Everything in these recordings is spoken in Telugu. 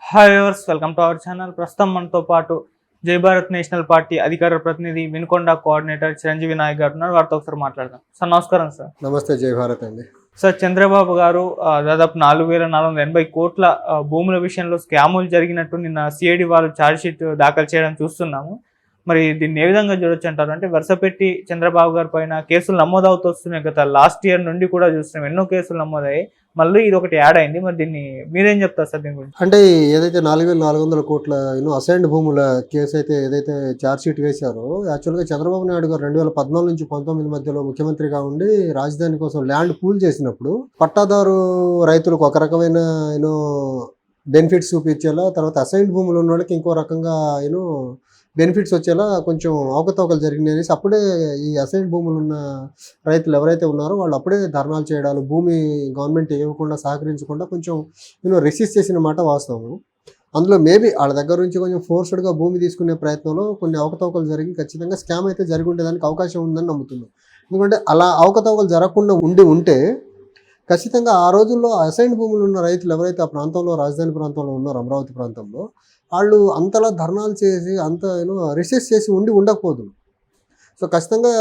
Hi viewers, welcome to our channel. ప్రస్తుతం మనతో పాటు జై భారత్ నేషనల్ పార్టీ అధికార ప్రతినిధి వినుకొండ కోఆర్డినేటర్ చిరంజీవి నాయక్ గారు ఉన్నారు. వారితో ఒకసారి మాట్లాడదాం. సార్ నమస్కారం. సార్ నమస్తే. జై భారత్ అండి. సార్, చంద్రబాబు గారు దాదాపు 4,480 కోట్ల భూముల విషయంలో స్కాములు జరిగినట్టు నిన్న సిఐడి వాళ్ళు ఛార్జ్షీట్ దాఖలు చేయడం చూస్తున్నాము. మరి దీన్ని ఏ విధంగా చూడొచ్చు అంటారు? అంటే వరుస పెట్టి చంద్రబాబు గారి పైన కేసులు నమోదవుతూ వస్తున్నాయి. గత లాస్ట్ ఇయర్ నుండి కూడా చూస్తున్నాం, ఎన్నో కేసులు నమోదయ్యాయి. మళ్ళీ ఇది ఒకటి యాడ్ అయింది. మరి దీన్ని మీరేం చెప్తారు సార్ దీని గురించి? అంటే ఏదైతే 4,400 కోట్ల అసైన్డ్ భూముల కేసు అయితే ఏదైతే ఛార్జ్షీట్ వేశారో, యాక్చువల్గా చంద్రబాబు నాయుడు గారు 2014 నుంచి 19 మధ్యలో ముఖ్యమంత్రిగా ఉండి రాజధాని కోసం ల్యాండ్ పూల్ చేసినప్పుడు పట్టాదారు రైతులకు ఒక రకమైన బెనిఫిట్స్ చూపించేలా, తర్వాత అసైన్డ్ భూములు ఉన్న వాళ్ళకి ఇంకో రకంగా బెనిఫిట్స్ వచ్చేలా కొంచెం అవకతవకలు జరిగినాయి అనేసి అప్పుడే ఈ అసైన్డ్ భూములు ఉన్న రైతులు ఎవరైతే ఉన్నారో వాళ్ళు అప్పుడే ధర్నాలు చేయడాలు, భూమి గవర్నమెంట్ ఇవ్వకుండా సహకరించకుండా కొంచెం రెసిస్ట్ చేసిన మాట వాస్తవం. అందులో మేబీ వాళ్ళ దగ్గర నుంచి కొంచెం ఫోర్స్డ్గా భూమి తీసుకునే ప్రయత్నంలో కొన్ని అవకతవకలు జరిగి ఖచ్చితంగా స్కామ్ అయితే జరిగి ఉండేదానికి అవకాశం ఉందని నమ్ముతున్నాం. ఎందుకంటే అలా అవకతవకలు జరగకుండా ఉంటే ఖచ్చితంగా ఆ రోజుల్లో అసైన్డ్ భూములు ఉన్న రైతులు ఎవరైతే ఆ ప్రాంతంలో, రాజధాని ప్రాంతంలో ఉన్నారో, అమరావతి ప్రాంతంలో, వాళ్ళు అంతలా ధర్నాలు చేసి అంత రిసెస్ చేసి ఉండకపోదు. సో ఖచ్చితంగా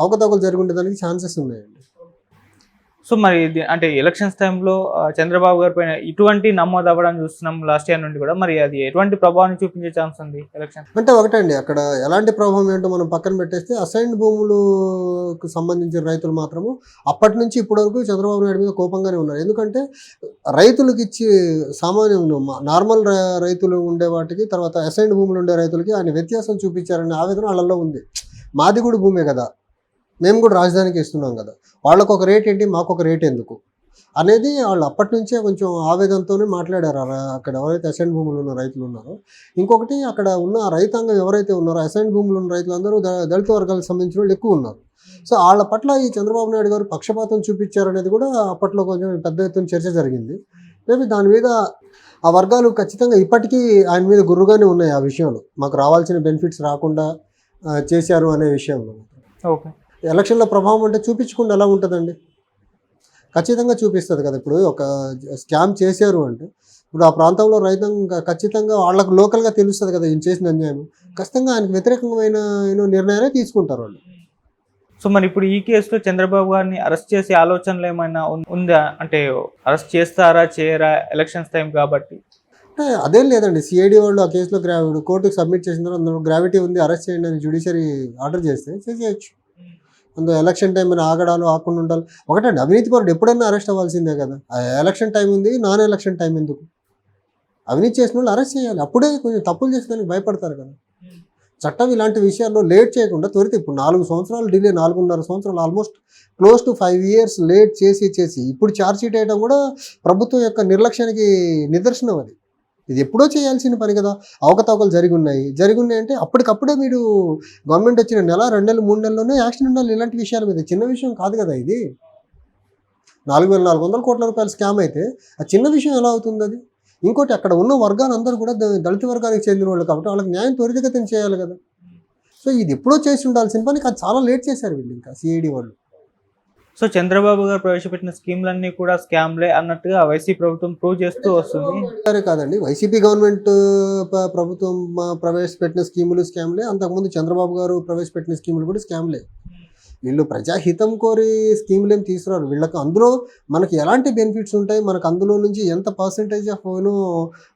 అవకతవకలు జరిగి ఉండేదానికి ఛాన్సెస్ ఉన్నాయండి. సో మరి అంటే ఎలక్షన్స్ టైంలో చంద్రబాబు గారి పైన ఇటువంటి నమోదు అవ్వడం చూస్తున్నాం లాస్ట్ ఇయర్ నుండి కూడా. మరి అది ఎటువంటి ప్రభావం చూపించే ఛాన్స్ ఉంది ఎలక్షన్ అంటే? ఒకటండి, అక్కడ ఎలాంటి ప్రభావం ఏంటో మనం పక్కన పెట్టేస్తే, అసైన్డ్ భూములకు సంబంధించిన రైతులు మాత్రము అప్పటి నుంచి ఇప్పటి వరకు చంద్రబాబు నాయుడు మీద కోపంగానే ఉన్నారు. ఎందుకంటే రైతులకు ఇచ్చి సామాన్య నార్మల్ రైతులు ఉండే వాటికి, తర్వాత అసైన్డ్ భూములు ఉండే రైతులకి ఆయన వ్యత్యాసం చూపించారనే ఆవేదన వాళ్ళల్లో ఉంది. మాది కూడా భూమే కదా, మేము కూడా రాజధానికి ఇస్తున్నాం కదా, వాళ్ళకు ఒక రేట్ ఏంటి, మాకు ఒక రేట్ ఎందుకు అనేది వాళ్ళు అప్పటి నుంచే కొంచెం ఆవేదనతోనే మాట్లాడారు. అక్కడ ఎవరైతే అసైన్డ్ భూములు ఉన్న రైతులు ఉన్నారో. ఇంకొకటి, అక్కడ ఉన్న రైతాంగం ఎవరైతే ఉన్నారో, అసైన్డ్ భూములు ఉన్న రైతులందరూ దళిత వర్గాలకు సంబంధించిన వాళ్ళు ఎక్కువ ఉన్నారు. సో వాళ్ళ పట్ల ఈ చంద్రబాబు నాయుడు గారు పక్షపాతం చూపించారనేది కూడా అప్పట్లో కొంచెం పెద్ద ఎత్తున చర్చ జరిగింది. మేబీ దాని మీద ఆ వర్గాలు ఖచ్చితంగా ఇప్పటికీ ఆయన మీద గుర్రుగానే ఉన్నాయి. ఆ విషయంలో మాకు రావాల్సిన బెనిఫిట్స్ రాకుండా చేశారు అనే విషయంలో. ఓకే, ఎలక్షన్లో ప్రభావం అంటే చూపించకుండా ఎలా ఉంటుందండి? ఖచ్చితంగా చూపిస్తుంది కదా. ఇప్పుడు ఒక స్కామ్ చేశారు అంటే ఇప్పుడు ఆ ప్రాంతంలో రైతాంగం ఖచ్చితంగా వాళ్ళకు లోకల్గా తెలుస్తుంది కదా ఈయన చేసిన అన్యాయం. ఖచ్చితంగా ఆయనకు వ్యతిరేకమైన నిర్ణయాలే తీసుకుంటారు వాళ్ళు. సో మరి ఇప్పుడు ఈ కేసులో చంద్రబాబు గారిని అరెస్ట్ చేసే ఆలోచనలు ఏమైనా ఉందా? అంటే అరెస్ట్ చేస్తారా చేయరా ఎలక్షన్స్ టైం కాబట్టి? అదేం లేదండి. సిఐడి వాళ్ళు ఆ కేసులో కోర్టుకు సబ్మిట్ చేసిన తర్వాత అందులో గ్రావిటీ ఉంది, అరెస్ట్ చేయండి అని జ్యుడిషియరీ ఆర్డర్ చేస్తే చేసేయచ్చు. అందులో ఎలక్షన్ టైం అని ఆగడాలు, ఆకుండా ఉండాలి. ఒకటండి, అవినీతి పరుడు ఎప్పుడైనా అరెస్ట్ అవ్వాల్సిందే కదా. ఎలక్షన్ టైం ఉంది, నాన్ ఎలక్షన్ టైం ఎందుకు? అవినీతి చేసిన వాళ్ళు అరెస్ట్ చేయాలి. అప్పుడే కొంచెం తప్పులు చేసేదానికి భయపడతారు కదా. చట్టం ఇలాంటి విషయాల్లో లేట్ చేయకుండా త్వరిత, ఇప్పుడు 4 సంవత్సరాలు డిలే, 4.5 సంవత్సరాలు, almost close to 5 years late చేసి ఇప్పుడు ఛార్జ్షీట్ వేయడం కూడా ప్రభుత్వం యొక్క నిర్లక్ష్యానికి నిదర్శనం. అది ఇది ఎప్పుడో చేయాల్సిన పని కదా. అవకతవకలు జరిగి ఉన్నాయి అంటే అప్పటికప్పుడే మీరు గవర్నమెంట్ వచ్చిన 1 నెల, 2 నెలలు, 3 నెలల్లోనే యాక్షన్ ఉండాలి ఇలాంటి విషయాల మీద. చిన్న విషయం కాదు కదా ఇది. 4,400 కోట్ల రూపాయల స్కామ్ అయితే ఆ చిన్న విషయం ఎలా అవుతుంది అది? ఇంకోటి, అక్కడ ఉన్న వర్గాలందరూ కూడా దళిత వర్గానికి చెందిన వాళ్ళు కాబట్టి వాళ్ళకి న్యాయం త్వరితగతిన చేయాలి కదా. సో ఇది ఎప్పుడో చేసి ఉండాల్సిన పని కాదు, చాలా లేట్ చేశారు వీళ్ళు, ఇంకా సిఐడి వాళ్ళు. సో చంద్రబాబు గారు ప్రవేశపెట్టిన స్కీమ్లన్నీ కూడా స్కామ్లే అన్నట్టుగా వైసీపీ ప్రభుత్వం ప్రూవ్ చేస్తూ వస్తుంది. సరే కాదండి, వైసీపీ గవర్నమెంట్ ప్రభుత్వం ప్రవేశపెట్టిన స్కీములు స్కామ్లే, అంతకుముందు చంద్రబాబు గారు ప్రవేశపెట్టిన స్కీములు కూడా స్కామ్లే. వీళ్ళు ప్రజాహితం కోరి స్కీములు ఏం తీసుకురారు. వీళ్ళకి అందులో మనకి ఎలాంటి బెనిఫిట్స్ ఉంటాయి, మనకు అందులో నుంచి ఎంత పర్సెంటేజ్ ఆఫ్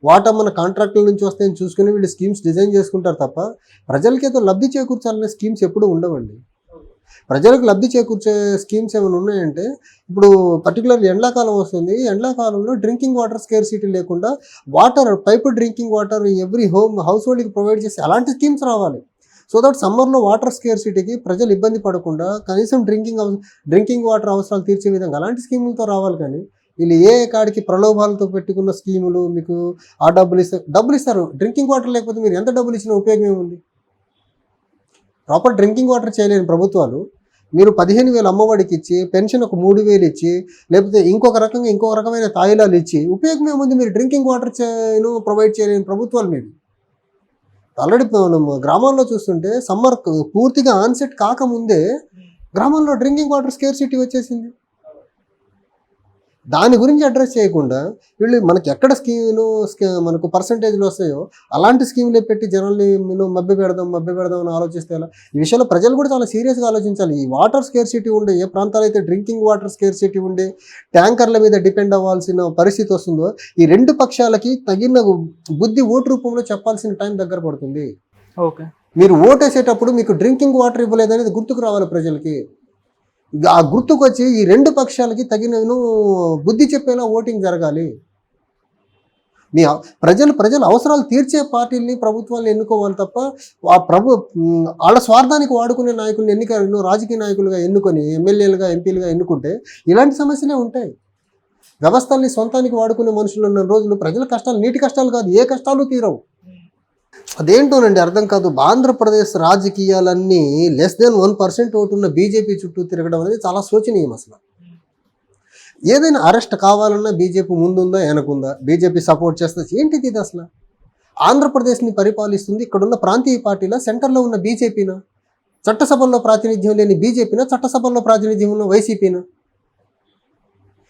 వాటా మన కాంట్రాక్టుల నుంచి వస్తాయని చూసుకుని వీళ్ళు స్కీమ్స్ డిజైన్ చేసుకుంటారు తప్ప ప్రజలకి ఏదో లబ్ధి చేకూర్చాలనే స్కీమ్స్ ఎప్పుడూ ఉండవండి. ప్రజలకు లబ్ధి చేకూర్చే స్కీమ్స్ ఏమైనా ఉన్నాయంటే, ఇప్పుడు పర్టికులర్లీ ఎండాకాలం వస్తుంది, ఎండాకాలంలో డ్రింకింగ్ వాటర్ స్కేర్సిటీ లేకుండా pipe drinking water every house హోల్డ్కి ప్రొవైడ్ చేసి అలాంటి స్కీమ్స్ రావాలి. సో దట్ సమ్మర్లో వాటర్ స్కేర్సిటీకి ప్రజలు ఇబ్బంది పడకుండా కనీసం డ్రింకింగ్ వాటర్ అవసరాలు తీర్చే విధంగా అలాంటి స్కీములతో రావాలి. కానీ వీళ్ళు ఏ కాడికి ప్రలోభాలతో పెట్టుకున్న స్కీములు, మీకు ఆ డబ్బులు ఇస్తారు. డ్రింకింగ్ వాటర్ లేకపోతే మీరు ఎంత డబ్బులు ఇచ్చినా ఉపయోగం ఏముంది? ప్రాపర్ డ్రింకింగ్ వాటర్ చేయలేని ప్రభుత్వాలు మీరు 15,000 అమ్మఒడికి ఇచ్చి, పెన్షన్ ఒక 3,000 ఇచ్చి, లేకపోతే ఇంకొక రకమైన తాయిలాలు ఇచ్చి ఉపయోగం ఏముంది? మీరు డ్రింకింగ్ వాటర్ ప్రొవైడ్ చేయలేని ప్రభుత్వాలు మీరు. ఆల్రెడీ మనం గ్రామాల్లో చూస్తుంటే సమ్మర్ పూర్తిగా ఆన్సెట్ కాకముందే గ్రామాల్లో డ్రింకింగ్ వాటర్ స్కేర్సిటీ వచ్చేసింది. దాని గురించి అడ్రస్ చేయకుండా వీళ్ళు మనకి ఎక్కడ మనకు పర్సంటేజ్లు వస్తాయో అలాంటి స్కీమ్లే పెట్టి జనాల్ని మభ్య పెడదాం అని ఆలోచిస్తే ఎలా? ఈ విషయంలో ప్రజలు కూడా చాలా సీరియస్గా ఆలోచించాలి. ఈ వాటర్ స్కేర్సిటీ ఉండే ఏ ప్రాంతాలు అయితే డ్రింకింగ్ వాటర్ స్కేర్సిటీ ఉండే ట్యాంకర్ల మీద డిపెండ్ అవ్వాల్సిన పరిస్థితి వస్తుందో ఈ రెండు పక్షాలకి తగిన బుద్ధి ఓటు రూపంలో చెప్పాల్సిన టైం దగ్గర పడుతుంది. ఓకే, మీరు ఓటేసేటప్పుడు మీకు డ్రింకింగ్ వాటర్ ఇవ్వలేదనేది గుర్తుకు రావాలి ప్రజలకి. ఆ గుర్తుకొచ్చి ఈ రెండు పక్షాలకి తగిన బుద్ధి చెప్పేలా ఓటింగ్ జరగాలి. మీ ప్రజలు అవసరాలు తీర్చే పార్టీలని ప్రభుత్వాలను ఎన్నుకోవాలి తప్ప వాళ్ళ స్వార్థానికి వాడుకునే నాయకుల్ని రాజకీయ నాయకులుగా ఎన్నుకొని ఎమ్మెల్యేలుగా ఎంపీలుగా ఎన్నుకుంటే ఇలాంటి సమస్యలే ఉంటాయి. వ్యవస్థల్ని సొంతానికి వాడుకునే మనుషులు ఉన్న రోజులు ప్రజల కష్టాలు నీటి కష్టాలు కాదు, ఏ కష్టాలు తీరవు. అదేంటోనండి అర్థం కాదు. ఆంధ్రప్రదేశ్ రాజకీయాలన్నీ <1% ఓటు ఉన్న బీజేపీ చుట్టూ తిరగడం అనేది చాలా శోచనీయం. అసలు ఏదైనా అరెస్ట్ కావాలన్నా బీజేపీ ముందుందా వెనకుందా, బీజేపీ సపోర్ట్ చేస్తే ఏంటిది ఇది? అసలు ఆంధ్రప్రదేశ్ని పరిపాలిస్తుంది ఇక్కడున్న ప్రాంతీయ పార్టీలా, సెంటర్లో ఉన్న బీజేపీనా? చట్టసభల్లో ప్రాతినిధ్యం లేని బీజేపీనా, చట్టసభల్లో ప్రాతినిధ్యం ఉన్న వైసీపీనా?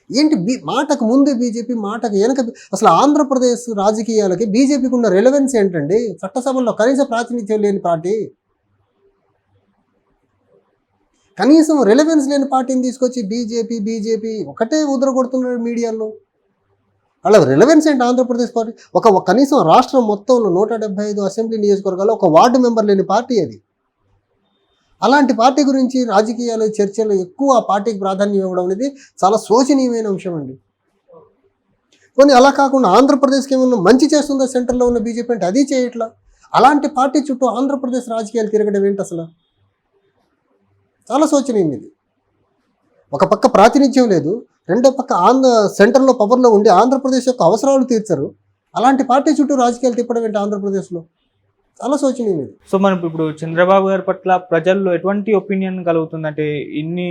ఏంటి మాటకు ముందు బీజేపీ, మాటకు వెనక? అసలు ఆంధ్రప్రదేశ్ రాజకీయాలకి బీజేపీకి ఉన్న రెలవెన్స్ ఏంటండి? చట్టసభల్లో కనీస ప్రాతినిధ్యం లేని పార్టీ, కనీసం రెలవెన్స్ లేని పార్టీని తీసుకొచ్చి బీజేపీ ఒకటే ఉదరగొడుతున్నాడు మీడియాలో. అలా రెలవెన్స్ ఏంటి ఆంధ్రప్రదేశ్ పార్టీ? కనీసం రాష్ట్రం మొత్తంలో 175 అసెంబ్లీ నియోజకవర్గాల్లో ఒక వార్డు మెంబర్ లేని పార్టీ అది. అలాంటి పార్టీ గురించి రాజకీయాలు చర్చలు ఎక్కువ ఆ పార్టీకి ప్రాధాన్యం ఇవ్వడం అనేది చాలా శోచనీయమైన అంశం అండి. కొన్ని అలా కాకుండా ఆంధ్రప్రదేశ్కి ఏమన్నా మంచి చేస్తుందా సెంటర్లో ఉన్న బీజేపీ అంటే అది చేయట్లా. అలాంటి పార్టీ చుట్టూ ఆంధ్రప్రదేశ్ రాజకీయాలు తిరగడం ఏంటి అసలు? చాలా శోచనీయం ఇది. ఒక పక్క ప్రాతినిధ్యం లేదు, రెండో పక్క సెంటర్లో పవర్లో ఉండి ఆంధ్రప్రదేశ్ యొక్క అవసరాలు తీర్చరు. అలాంటి పార్టీ చుట్టూ రాజకీయాలు తిప్పడం ఏంటి ఆంధ్రప్రదేశ్లో? చాలా శోచనీయం ఇది. సో మనం ఇప్పుడు చంద్రబాబు గారి పట్ల ప్రజల్లో ఎటువంటి ఒపీనియన్ కలుగుతుందంటే ఇన్ని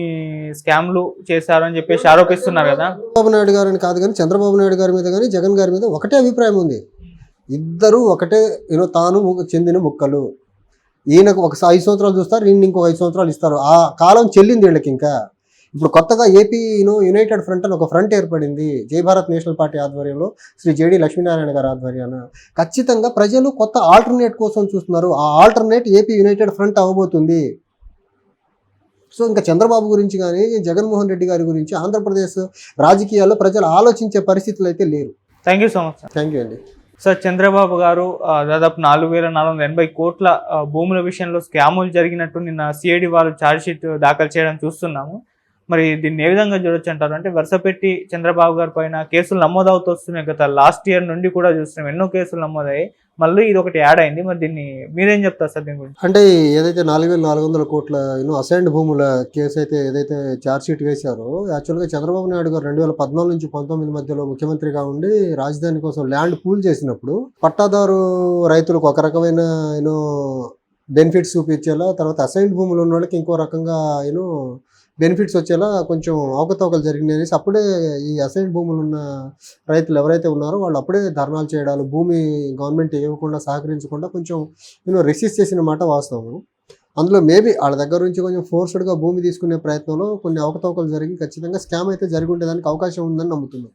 స్కామ్లు చేశారని చెప్పేసి ఆరోపిస్తున్నారు కదా. చంద్రబాబు నాయుడు గారిని కాదు కానీ చంద్రబాబు నాయుడు గారి మీద కానీ జగన్ గారి మీద ఒకటే అభిప్రాయం ఉంది. ఇద్దరు ఒకటే తాను చెందిన ముక్కలు. ఈయనకు ఒక 5 సంవత్సరాలు చూస్తారు, ఈయన ఇంకో 5 సంవత్సరాలు ఇస్తారు. ఆ కాలం చెల్లింది వీళ్ళకి. ఇంకా ఇప్పుడు కొత్తగా ఏపీ యునైటెడ్ ఫ్రంట్ అని ఒక ఫ్రంట్ ఏర్పడింది జై భారత్ నేషనల్ పార్టీ ఆధ్వర్యంలో, శ్రీ జేడి లక్ష్మీనారాయణ గారి ఆధ్వర్యాన. ఖచ్చితంగా ప్రజలు కొత్త ఆల్టర్నేట్ కోసం చూస్తున్నారు. ఆ ఆల్టర్నేట్ ఏపీ యునైటెడ్ ఫ్రంట్ అవ్వబోతుంది. సో ఇంకా చంద్రబాబు గురించి కానీ జగన్మోహన్ రెడ్డి గారి గురించి ఆంధ్రప్రదేశ్ రాజకీయాల్లో ప్రజలు ఆలోచించే పరిస్థితులు అయితే లేరు. Thank you so much. Thank you అండి. సార్, చంద్రబాబు గారు దాదాపు 4,480 కోట్ల భూముల విషయంలో స్కాములు జరిగినట్టు నిన్న సిఐడి వాళ్ళు ఛార్జ్షీట్ దాఖలు చేయడం చూస్తున్నాము. మరి దీన్ని ఏ విధంగా చూడొచ్చు అంటారు? అంటే వరుస పెట్టి చంద్రబాబు గారి పైన కేసులు నమోదవుతూ వస్తున్నాయి. గత లాస్ట్ ఇయర్ నుండి కూడా చూస్తున్నాం, ఎన్నో కేసులు నమోదయ్యాయి. మళ్ళీ ఇది ఒకటి యాడ్ అయింది. మరి దీన్ని మీరేం చెప్తారు సార్ దీని గురించి? అంటే ఏదైతే 4,400 కోట్ల అసైన్డ్ భూముల కేసు అయితే ఏదైతే ఛార్జ్షీట్ వేశారో, యాక్చువల్గా చంద్రబాబు నాయుడు గారు 2014 నుంచి 19 మధ్యలో ముఖ్యమంత్రిగా ఉండి రాజధాని కోసం ల్యాండ్ పూల్ చేసినప్పుడు పట్టాదారు రైతులకు ఒక రకమైన బెనిఫిట్స్ చూపించేలా, తర్వాత అసైన్డ్ భూములు ఉన్న వాళ్ళకి ఇంకో రకంగా బెనిఫిట్స్ వచ్చేలా కొంచెం అవకతవకలు జరిగినాయి అనేసి అప్పుడే ఈ అసైన్డ్ భూములు ఉన్న రైతులు ఎవరైతే ఉన్నారో వాళ్ళు అప్పుడే ధర్నాలు చేయడాలు, భూమి గవర్నమెంట్ ఇవ్వకుండా సహకరించకుండా కొంచెం రెసిస్ట్ చేసిన మాట వాస్తవం. అందులో మేబీ వాళ్ళ దగ్గర నుంచి కొంచెం ఫోర్స్డ్గా భూమి తీసుకునే ప్రయత్నంలో కొన్ని అవకతవకలు జరిగి ఖచ్చితంగా స్కామ్ అయితే జరిగి ఉండేదానికి అవకాశం ఉందని నమ్ముతున్నాం.